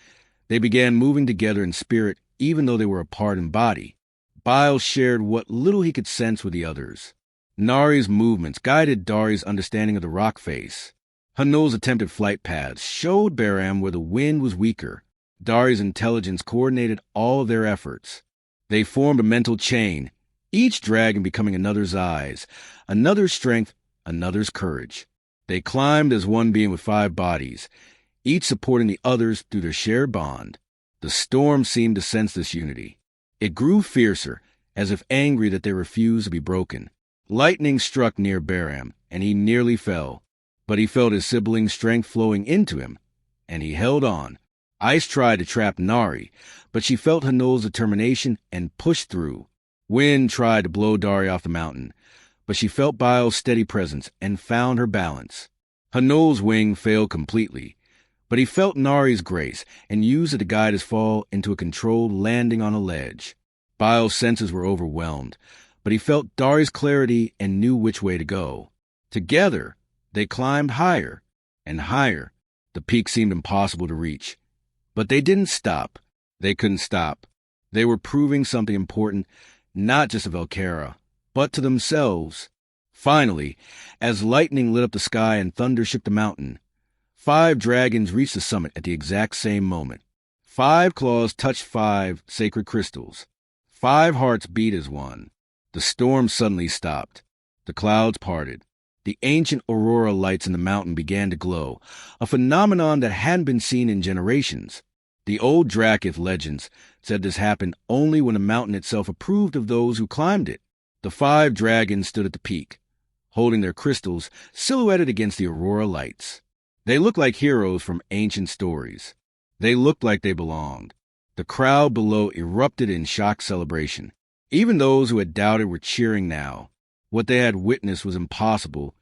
they began moving together in spirit even though they were apart in body. Bile shared what little he could sense with the others. Nari's movements guided Dari's understanding of the rock face. Hanul's attempted flight paths showed Baram where the wind was weaker. Dari's intelligence coordinated all of their efforts. They formed a mental chain, each dragon becoming another's eyes, another's strength, another's courage. They climbed as one being with 5 bodies, each supporting the others through their shared bond. The storm seemed to sense this unity. It grew fiercer, as if angry that they refused to be broken. Lightning struck near Baram, and he nearly fell, but he felt his sibling's strength flowing into him, and he held on. Ice tried to trap Nari, but she felt Hanul's determination and pushed through. Wind tried to blow Dari off the mountain, but she felt Bile's steady presence and found her balance. Hanul's wing failed completely, but he felt Nari's grace and used it to guide his fall into a controlled landing on a ledge. Bile's senses were overwhelmed, but he felt Dari's clarity and knew which way to go. Together, they climbed higher and higher. The peak seemed impossible to reach. But they didn't stop. They couldn't stop. They were proving something important, not just to Velkera, but to themselves. Finally, as lightning lit up the sky and thunder shook the mountain, 5 dragons reached the summit at the exact same moment. 5 claws touched 5 sacred crystals. 5 hearts beat as one. The storm suddenly stopped. The clouds parted. The ancient aurora lights in the mountain began to glow, a phenomenon that hadn't been seen in generations. The old Drakith legends said this happened only when the mountain itself approved of those who climbed it. The 5 dragons stood at the peak, holding their crystals silhouetted against the aurora lights. They looked like heroes from ancient stories. They looked like they belonged. The crowd below erupted in shocked celebration. Even those who had doubted were cheering now. What they had witnessed was impossible,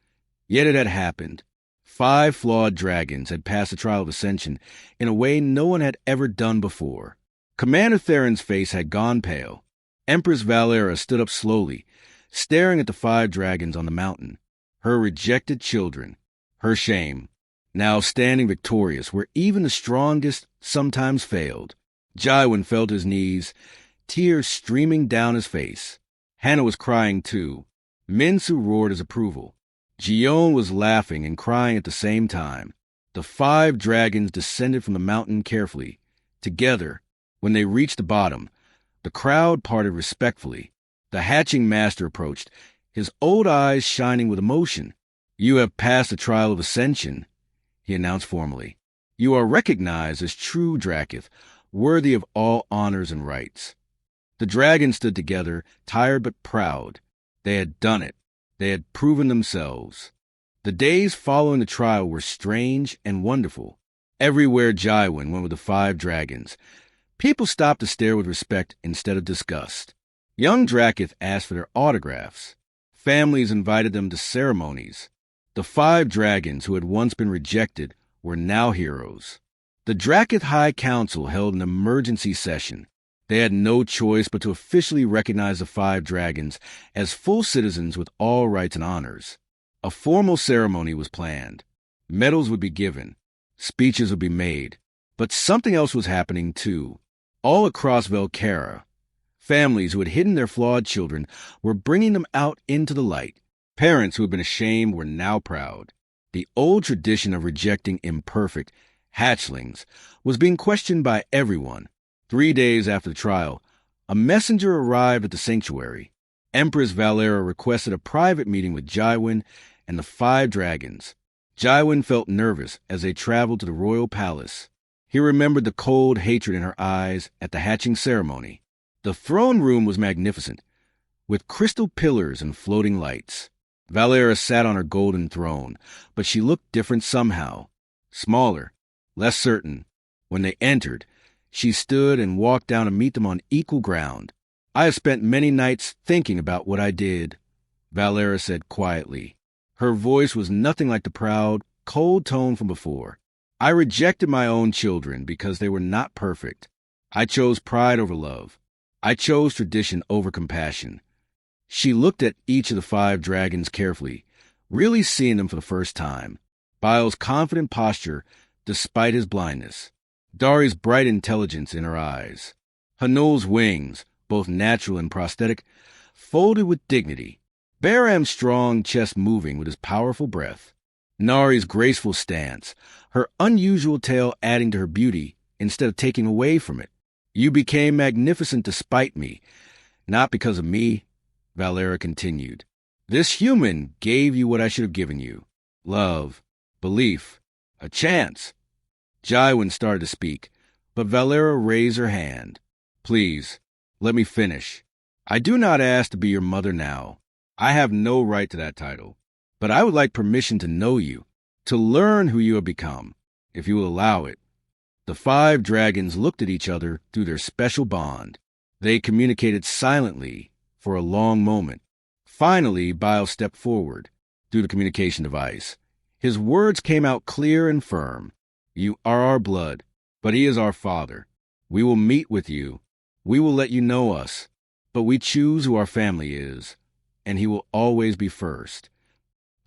yet it had happened. 5 flawed dragons had passed the trial of ascension in a way no one had ever done before. Commander Theron's face had gone pale. Empress Valera stood up slowly, staring at the 5 dragons on the mountain. Her rejected children, her shame, now standing victorious where even the strongest sometimes failed. Jaiwin fell to his knees, tears streaming down his face. Hannah was crying too. Minsu roared his approval. Gion was laughing and crying at the same time. The 5 dragons descended from the mountain carefully. Together, when they reached the bottom, the crowd parted respectfully. The hatching master approached, his old eyes shining with emotion. "You have passed the trial of ascension," he announced formally. "You are recognized as true Drakith, worthy of all honors and rights." The dragons stood together, tired but proud. They had done it. They had proven themselves. The days following the trial were strange and wonderful. Everywhere Jaiwin went with the 5 dragons, people stopped to stare with respect instead of disgust. Young Drakith asked for their autographs. Families invited them to ceremonies. The 5 dragons who had once been rejected were now heroes. The Drakith High Council held an emergency session. They had no choice but to officially recognize the 5 dragons as full citizens with all rights and honors. A formal ceremony was planned. Medals would be given. Speeches would be made. But something else was happening, too. All across Velkera, families who had hidden their flawed children were bringing them out into the light. Parents who had been ashamed were now proud. The old tradition of rejecting imperfect hatchlings was being questioned by everyone. 3 days after the trial, a messenger arrived at the sanctuary. Empress Valera requested a private meeting with Jaiwin and the 5 dragons. Jaiwin felt nervous as they traveled to the royal palace. He remembered the cold hatred in her eyes at the hatching ceremony. The throne room was magnificent, with crystal pillars and floating lights. Valera sat on her golden throne, but she looked different somehow. Smaller, less certain. When they entered, she stood and walked down to meet them on equal ground. "I have spent many nights thinking about what I did," Valera said quietly. Her voice was nothing like the proud, cold tone from before. "I rejected my own children because they were not perfect. I chose pride over love. I chose tradition over compassion." She looked at each of the 5 dragons carefully, really seeing them for the first time. Bile's confident posture, despite his blindness. Dari's bright intelligence in her eyes. Hanul's wings, both natural and prosthetic, folded with dignity. Baram's strong chest moving with his powerful breath. Nari's graceful stance, her unusual tail adding to her beauty instead of taking away from it. "You became magnificent despite me, not because of me," Valera continued. "This human gave you what I should have given you. Love, belief, a chance." Jaiwin started to speak, but Valera raised her hand. "Please, let me finish." I do not ask to be your mother now. I have no right to that title. But I would like permission to know you, to learn who you have become, if you will allow it. The 5 dragons looked at each other through their special bond. They communicated silently for a long moment. Finally, Bile stepped forward through the communication device. His words came out clear and firm. You are our blood, but he is our father. We will meet with you. We will let you know us, but we choose who our family is, and he will always be first.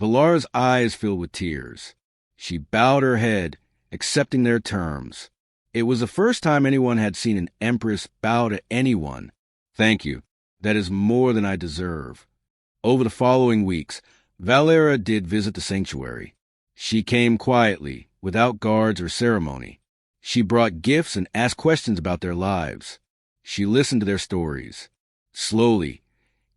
Valara's eyes filled with tears. She bowed her head, accepting their terms. It was the first time anyone had seen an empress bow to anyone. Thank you. That is more than I deserve. Over the following weeks, Valara did visit the sanctuary. She came quietly, without guards or ceremony. She brought gifts and asked questions about their lives. She listened to their stories. Slowly,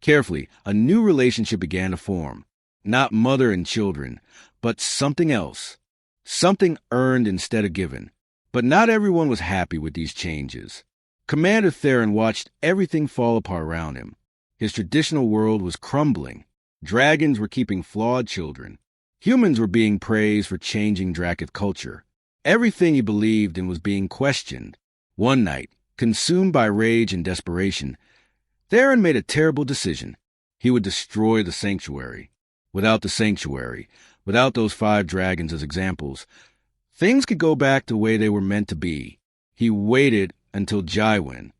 carefully, a new relationship began to form. Not mother and children, but something else. Something earned instead of given. But not everyone was happy with these changes. Commander Theron watched everything fall apart around him. His traditional world was crumbling. Dragons were keeping flawed children. Humans were being praised for changing Dracoth culture. Everything he believed in was being questioned. One night, consumed by rage and desperation, Theron made a terrible decision. He would destroy the sanctuary. Without the sanctuary, without those 5 dragons as examples, things could go back the way they were meant to be. He waited until Jaiwin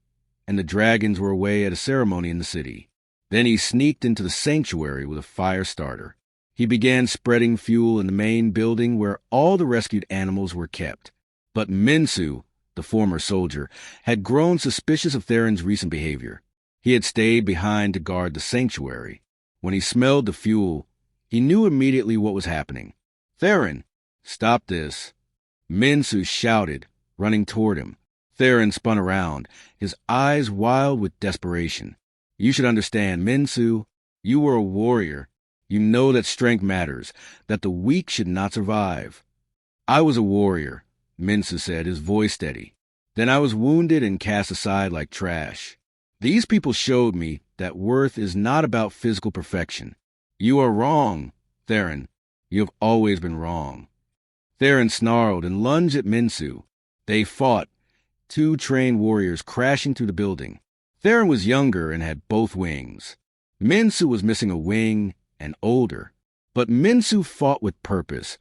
and the dragons were away at a ceremony in the city. Then he sneaked into the sanctuary with a fire starter. He began spreading fuel in the main building where all the rescued animals were kept. But Minsu, the former soldier, had grown suspicious of Theron's recent behavior. He had stayed behind to guard the sanctuary. When he smelled the fuel, he knew immediately what was happening. Theron, stop this. Minsu shouted, running toward him. Theron spun around, his eyes wild with desperation. You should understand, Minsu, you were a warrior. You know that strength matters, that the weak should not survive. I was a warrior, Minsu said, his voice steady. Then I was wounded and cast aside like trash. These people showed me that worth is not about physical perfection. You are wrong, Theron. You have always been wrong. Theron snarled and lunged at Minsu. They fought, 2 trained warriors crashing through the building. Theron was younger and had both wings. Minsu was missing a wing and older, but Minsu fought with purpose,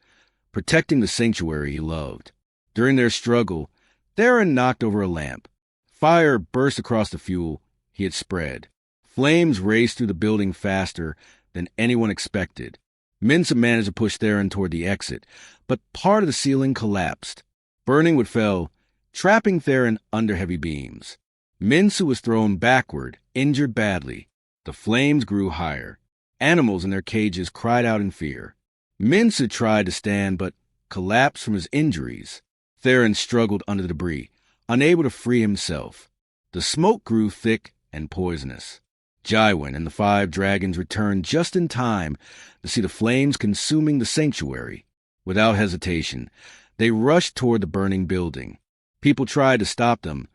protecting the sanctuary he loved. During their struggle, Theron knocked over a lamp. Fire burst across the fuel he had spread. Flames raced through the building faster than anyone expected. Minsu managed to push Theron toward the exit, but part of the ceiling collapsed. Burning wood fell, trapping Theron under heavy beams. Minsu was thrown backward, injured badly. The flames grew higher. Animals in their cages cried out in fear. Minsu tried to stand, but collapsed from his injuries. Theron struggled under the debris, unable to free himself. The smoke grew thick and poisonous. Jaiwin and the 5 dragons returned just in time to see the flames consuming the sanctuary. Without hesitation, they rushed toward the burning building. People tried to stop them,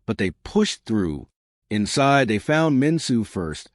but they pushed through. Inside, they found Minsu first,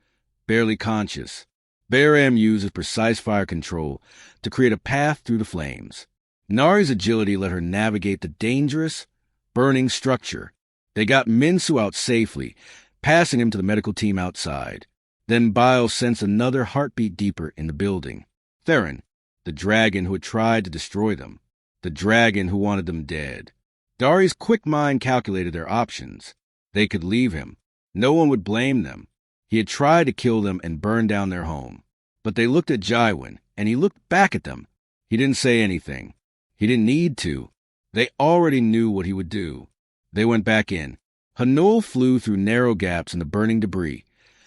barely conscious. Baram used his precise fire control to create a path through the flames. Nari's agility let her navigate the dangerous, burning structure. They got Minsu out safely, passing him to the medical team outside. Then Bile sensed another heartbeat deeper in the building. Theron, the dragon who had tried to destroy them. The dragon who wanted them dead. Dari's quick mind calculated their options. They could leave him. No one would blame them. He had tried to kill them and burn down their home. But they looked at Jaiwin, and he looked back at them. He didn't say anything. He didn't need to. They already knew what he would do. They went back in. Hanul flew through narrow gaps in the burning debris,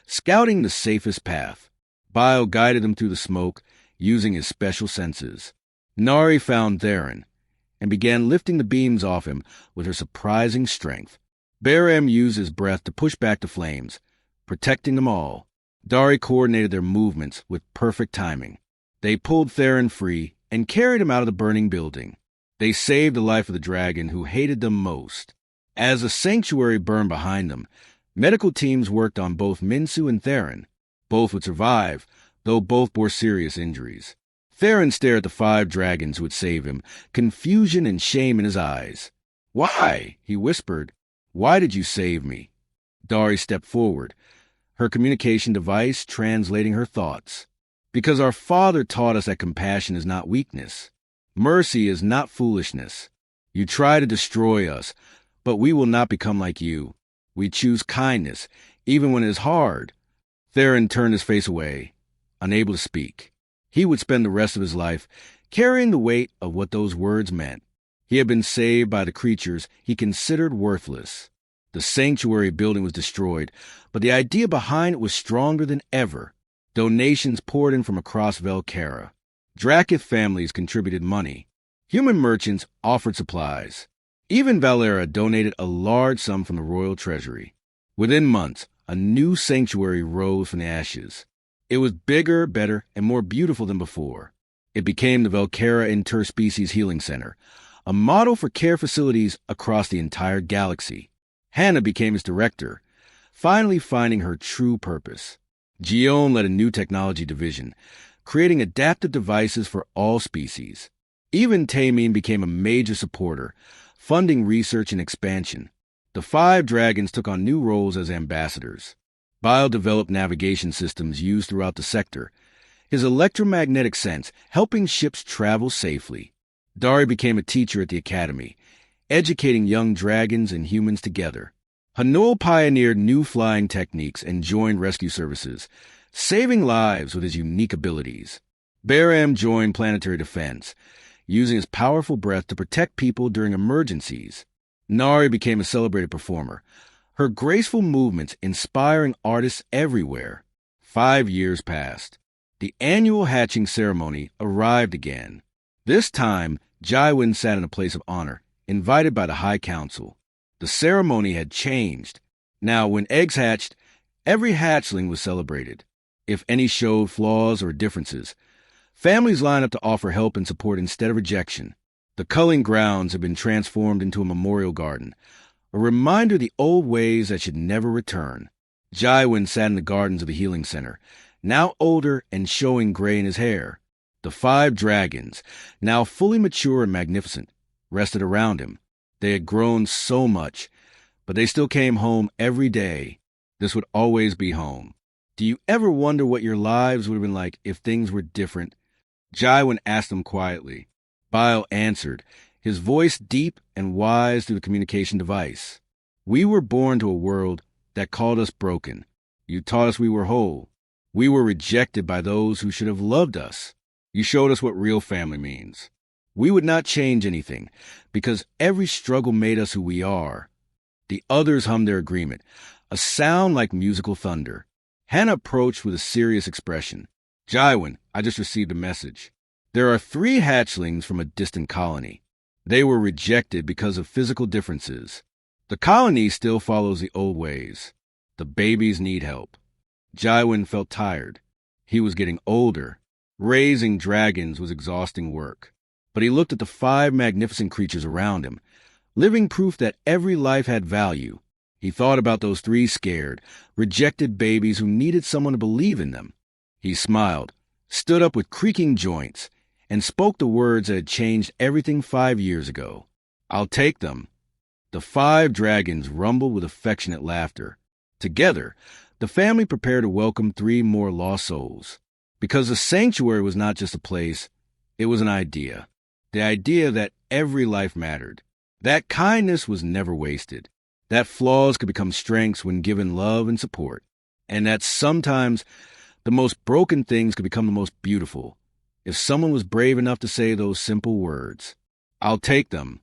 scouting the safest path. Bile guided them through the smoke, using his special senses. Nari found Theron, and began lifting the beams off him with her surprising strength. Baram used his breath to push back the flames, protecting them all. Dari coordinated their movements with perfect timing. They pulled Theron free and carried him out of the burning building. They saved the life of the dragon who hated them most. As the sanctuary burned behind them, Medical teams worked on both Minsu and Theron. Both would survive, though both bore serious injuries. Theron stared at the 5 dragons who would save him, confusion and shame in his eyes. "Why?" he whispered. "Why did you save me?" Dari stepped forward, her communication device translating her thoughts. "Because our father taught us that compassion is not weakness. Mercy is not foolishness. You try to destroy us, but we will not become like you. We choose kindness, even when it is hard." Theron turned his face away, unable to speak. He would spend the rest of his life carrying the weight of what those words meant. He had been saved by the creatures he considered worthless. The sanctuary building was destroyed, but the idea behind it was stronger than ever. Donations poured in from across Velcara. Drakith families contributed money. Human merchants offered supplies. Even Valera donated a large sum from the royal treasury. Within months, a new sanctuary rose from the ashes. It was bigger, better, and more beautiful than before. It became the Velcara Interspecies Healing Center, a model for care facilities across the entire galaxy. Hannah became its director, finally finding her true purpose. Gion led a new technology division, creating adaptive devices for all species. Even Tamine became a major supporter, funding research and expansion. The 5 dragons took on new roles as ambassadors. Bile developed navigation systems used throughout the sector, his electromagnetic sense helping ships travel safely. Dari became a teacher at the academy, educating young dragons and humans together. Hanul pioneered new flying techniques and joined rescue services, saving lives with his unique abilities. Baram joined planetary defense, using his powerful breath to protect people during emergencies. Nari became a celebrated performer, her graceful movements inspiring artists everywhere. 5 years passed. The annual hatching ceremony arrived again. This time, Jaiwin sat in a place of honor, invited by the High Council. The ceremony had changed. Now, when eggs hatched, every hatchling was celebrated. If any showed flaws or differences, families lined up to offer help and support instead of rejection. The culling grounds had been transformed into a memorial garden, a reminder of the old ways that should never return. Jaiwin sat in the gardens of the healing center, now older and showing gray in his hair. The 5 dragons, now fully mature and magnificent, rested around him. They had grown so much, but they still came home every day. This would always be home. Do you ever wonder what your lives would have been like if things were different? Jaiwin asked them quietly. Bile answered, his voice deep and wise through the communication device. "We were born to a world that called us broken. You taught us we were whole. We were rejected by those who should have loved us. You showed us what real family means. We would not change anything, because every struggle made us who we are." The others hummed their agreement, a sound like musical thunder. Hannah approached with a serious expression. "Jaiwin, I just received a message. There are 3 hatchlings from a distant colony. They were rejected because of physical differences. The colony still follows the old ways. The babies need help." Jaiwin felt tired. He was getting older. Raising dragons was exhausting work. But he looked at the 5 magnificent creatures around him, living proof that every life had value. He thought about those 3 scared, rejected babies who needed someone to believe in them. He smiled, stood up with creaking joints, and spoke the words that had changed everything 5 years ago. "I'll take them." The 5 dragons rumbled with affectionate laughter. Together, the family prepared to welcome 3 more lost souls. Because the sanctuary was not just a place, it was an idea. The idea that every life mattered. That kindness was never wasted. That flaws could become strengths when given love and support. And that sometimes the most broken things could become the most beautiful if someone was brave enough to say those simple words. "I'll take them."